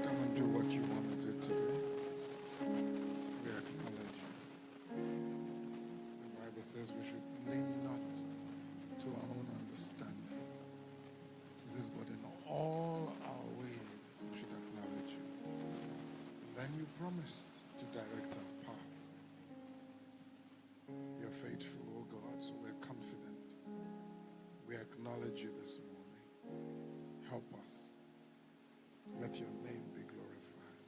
Come and do what you want to do today. We acknowledge you. The Bible says we should lean not to our own understanding. It says, but in all our ways we should acknowledge you. And then you promised to direct our path. You're faithful, oh God, so we're confident. We acknowledge you this morning. Help us. Let your name be glorified.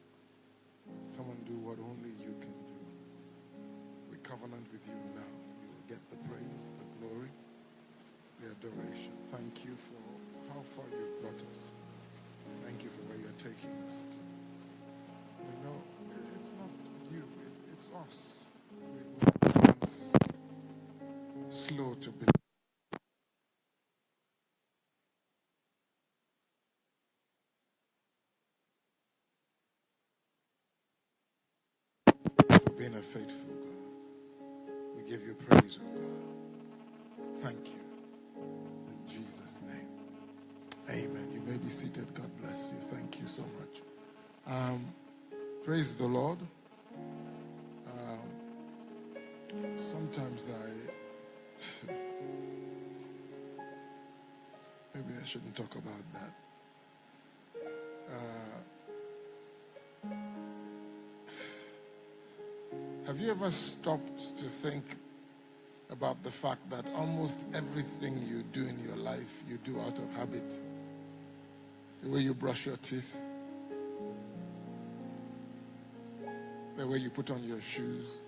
Come and do what only you can do. We covenant with you now. You will get the praise, the glory, the adoration. Thank you for how far you've brought us. Thank you for where you're taking us to. We know it's not you, it's us. We're slow to believe. Being a faithful God. We give you praise, oh God. Thank you. In Jesus' name. Amen. You may be seated. God bless you. Thank you so much. Praise the Lord. Sometimes maybe I shouldn't talk about that. Have you ever stopped to think about the fact that almost everything you do in your life, you do out of habit? The way you brush your teeth, the way you put on your shoes.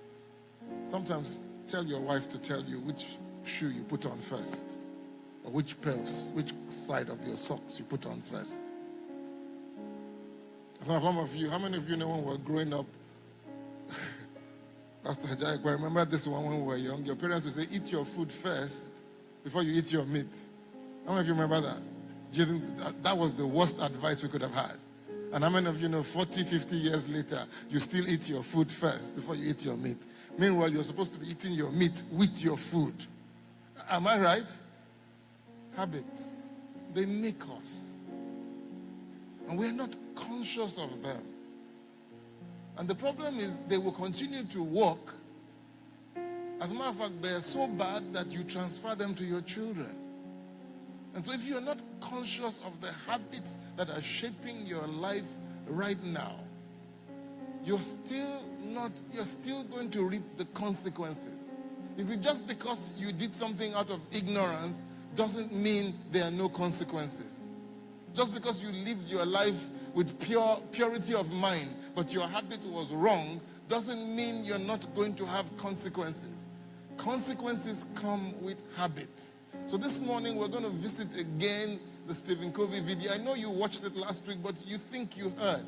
Sometimes tell your wife to tell you which shoe you put on first, or which side of your socks you put on first. Some of you, how many of you know when we were growing up, Pastor Jack, I remember this one when we were young. Your parents would say, eat your food first before you eat your meat. How many of you remember that? Do you think that was the worst advice we could have had? And how many of you know 40, 50 years later, you still eat your food first before you eat your meat? Meanwhile, you're supposed to be eating your meat with your food. Am I right? Habits. They make us. And we're not conscious of them. And the problem is they will continue to work. As a matter of fact, they're so bad that you transfer them to your children. And so if you're not conscious of the habits that are shaping your life right now, you're still going to reap the consequences. You see, just because you did something out of ignorance doesn't mean there are no consequences. Just because you lived your life with purity of mind, but your habit was wrong, doesn't mean you're not going to have consequences. Consequences come with habits. So this morning we're going to visit again the Stephen Covey video. I know you watched it last week, but you think you heard.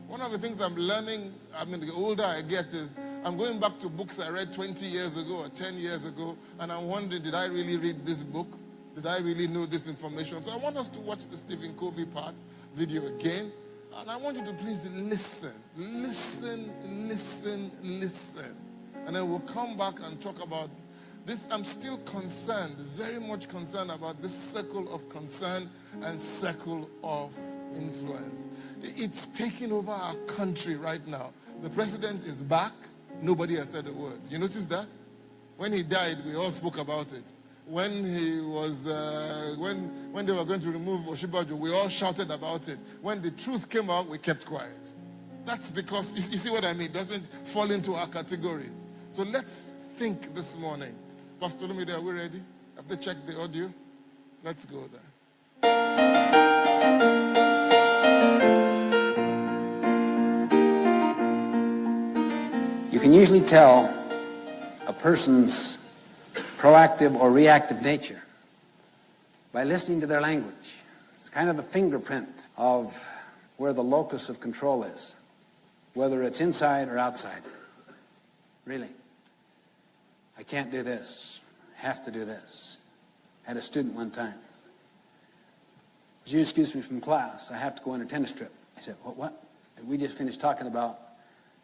One of the things I'm learning, the older I get, is I'm going back to books I read 20 years ago or 10 years ago, and I'm wondering, did I really read this book? Did I really know this information? So I want us to watch the Stephen Covey video again. And I want you to please listen. And then we'll come back and talk about this. I'm still concerned, very much concerned about this circle of concern and circle of influence. It's taking over our country right now. The president is back. Nobody has said a word. You notice that? When he died, we all spoke about it. When he was, when they were going to remove Osinbajo, we all shouted about it. When the truth came out, we kept quiet. That's because, you see what I mean? It doesn't fall into our category. So let's think this morning. Pastor Lumide, are we ready? Have they checked the audio? Let's go there. You can usually tell a person's proactive or reactive nature by listening to their language. It's kind of the fingerprint of where the locus of control is, whether it's inside or outside. Really. I can't do this. I have to do this. I had a student one time. Would you excuse me from class? I have to go on a tennis trip. I said, what? We just finished talking about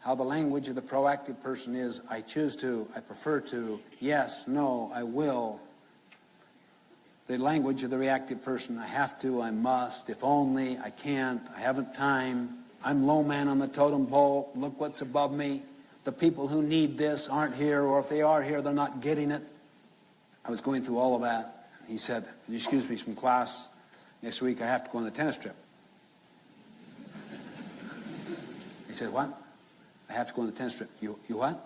how the language of the proactive person is, I choose to, I prefer to, yes, no, I will. The language of the reactive person, I have to, I must, if only, I can't, I haven't time, I'm low man on the totem pole. Look what's above me. The people who need this aren't here, or if they are here, they're not getting it. I was going through all of that. He said, "Would you excuse me from class? Next week I have to go on the tennis trip." He said, "What? I have to go on the tennis trip." You what?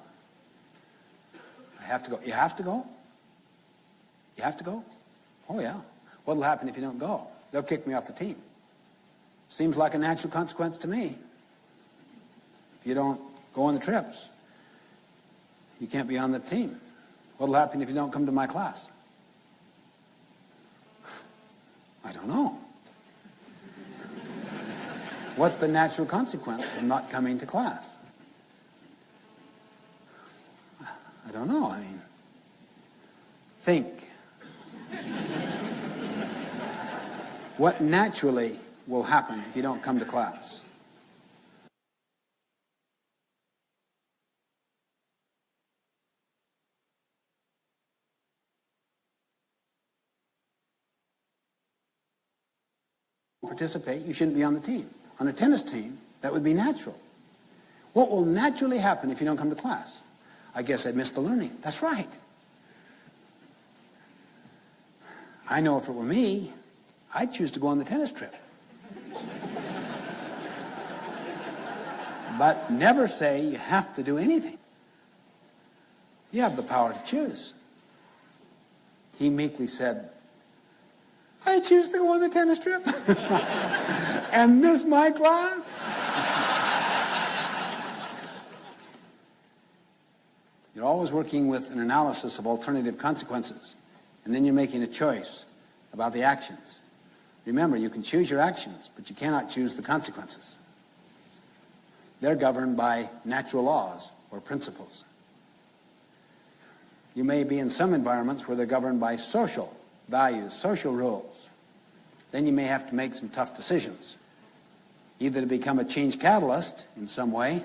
I have to go. You have to go? You have to go? Oh, yeah. What'll happen if you don't go? They'll kick me off the team. Seems like a natural consequence to me. If you don't go on the trips, you can't be on the team. What'll happen if you don't come to my class? I don't know. What's the natural consequence of not coming to class? I don't know. I mean, think. What naturally will happen if you don't come to class? Participate, you shouldn't be on the team. On a tennis team, that would be natural. What will naturally happen if you don't come to class? I guess I'd miss the learning. That's right. I know if it were me, I'd choose to go on the tennis trip. But never say you have to do anything. You have the power to choose. He meekly said, "I choose to go on the tennis trip and miss my class." You're always working with an analysis of alternative consequences, and then you're making a choice about the actions. Remember, you can choose your actions, but you cannot choose the consequences. They're governed by natural laws or principles. You may be in some environments where they're governed by social values, social rules. Then you may have to make some tough decisions, either to become a change catalyst in some way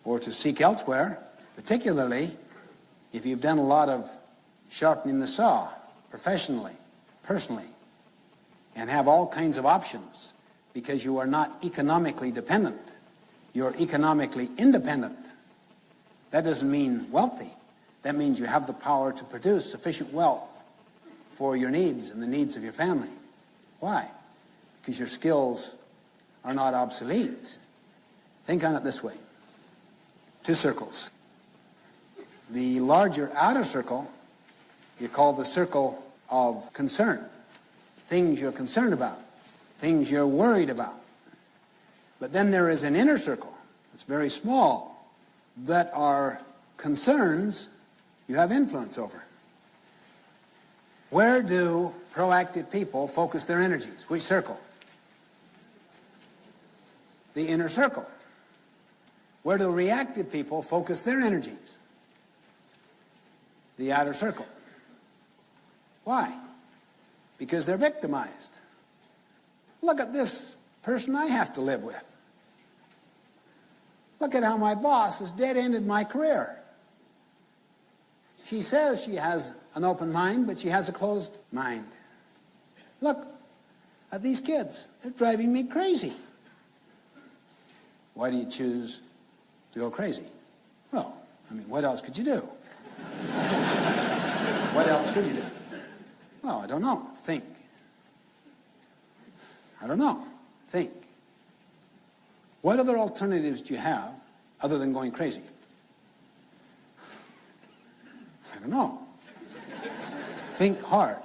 or to seek elsewhere, particularly if you've done a lot of sharpening the saw professionally, personally, and have all kinds of options because you are not economically dependent. You're economically independent. That doesn't mean wealthy. That means you have the power to produce sufficient wealth for your needs and the needs of your family. Why? Because your skills are not obsolete. Think on it this way. Two circles. The larger outer circle you call the circle of concern. Things you're concerned about. Things you're worried about. But then there is an inner circle that's very small that are concerns you have influence over. Where do proactive people focus their energies? Which circle? The inner circle. Where do reactive people focus their energies? The outer circle. Why? Because they're victimized. Look at this person I have to live with. Look at how my boss has dead-ended my career. She says she has an open mind, but she has a closed mind. Look at these kids. They're driving me crazy. Why do you choose to go crazy? Well, I mean, what else could you do? What else could you do? Well, I don't know. Think. I don't know. Think. What other alternatives do you have other than going crazy? I don't know. Think hard.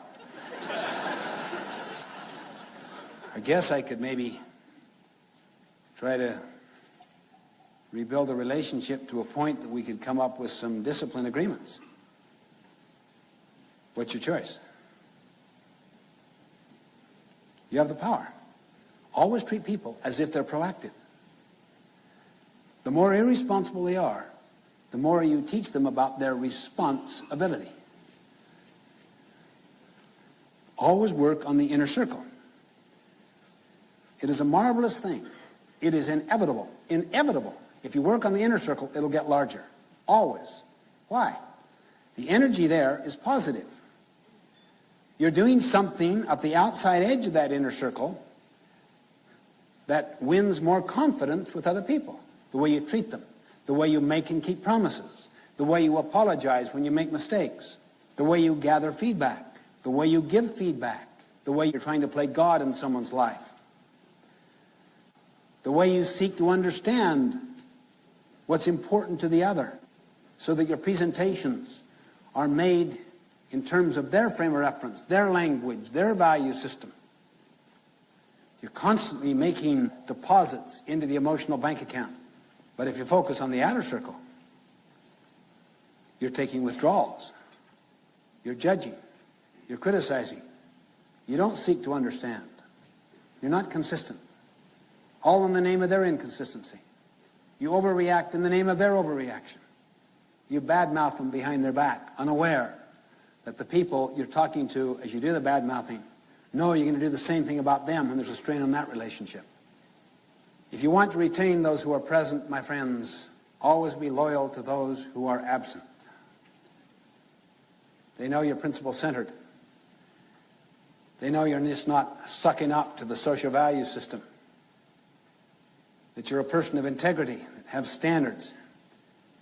I guess I could maybe try to rebuild a relationship to a point that we could come up with some discipline agreements. What's your choice? You have the power. Always treat people as if they're proactive. The more irresponsible they are, the more you teach them about their responsibility. Always work on the inner circle. It is a marvelous thing. It is inevitable. Inevitable. If you work on the inner circle, it'll get larger. Always. Why? The energy there is positive. You're doing something at the outside edge of that inner circle that wins more confidence with other people. The way you treat them, the way you make and keep promises, the way you apologize when you make mistakes, the way you gather feedback, the way you give feedback, the way you're trying to play God in someone's life, the way you seek to understand what's important to the other so that your presentations are made in terms of their frame of reference, their language, their value system. You're constantly making deposits into the emotional bank account. But if you focus on the outer circle, you're taking withdrawals. You're judging. You're criticizing. You don't seek to understand. You're not consistent. All in the name of their inconsistency. You overreact in the name of their overreaction. You badmouth them behind their back, unaware that the people you're talking to as you do the bad-mouthing know you're going to do the same thing about them when there's a strain on that relationship. If you want to retain those who are present, my friends, always be loyal to those who are absent. They know you're principle-centered. They know you're just not sucking up to the social value system. That you're a person of integrity, that have standards.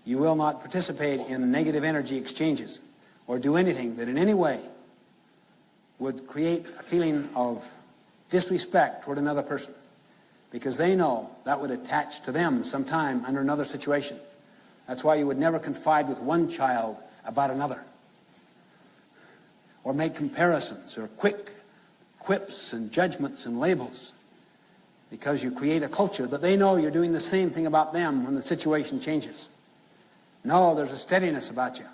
You will not participate in negative energy exchanges or do anything that in any way would create a feeling of disrespect toward another person, because they know that would attach to them sometime under another situation. That's why you would never confide with one child about another, or make comparisons or quick quips and judgments and labels, because you create a culture that they know you're doing the same thing about them when the situation changes. No, there's a steadiness about you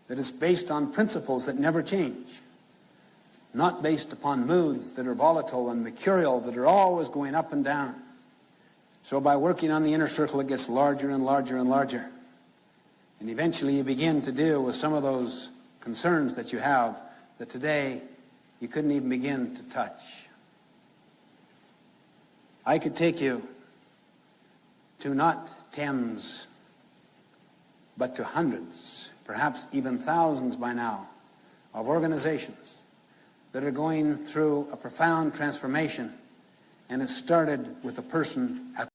that is based on principles that never change, not based upon moods that are volatile and mercurial, that are always going up and down. So by working on the inner circle, it gets larger and larger and larger. And eventually you begin to deal with some of those concerns that you have that today you couldn't even begin to touch. I could take you to not tens, but to hundreds, perhaps even thousands by now, of organizations that are going through a profound transformation, and it started with a person at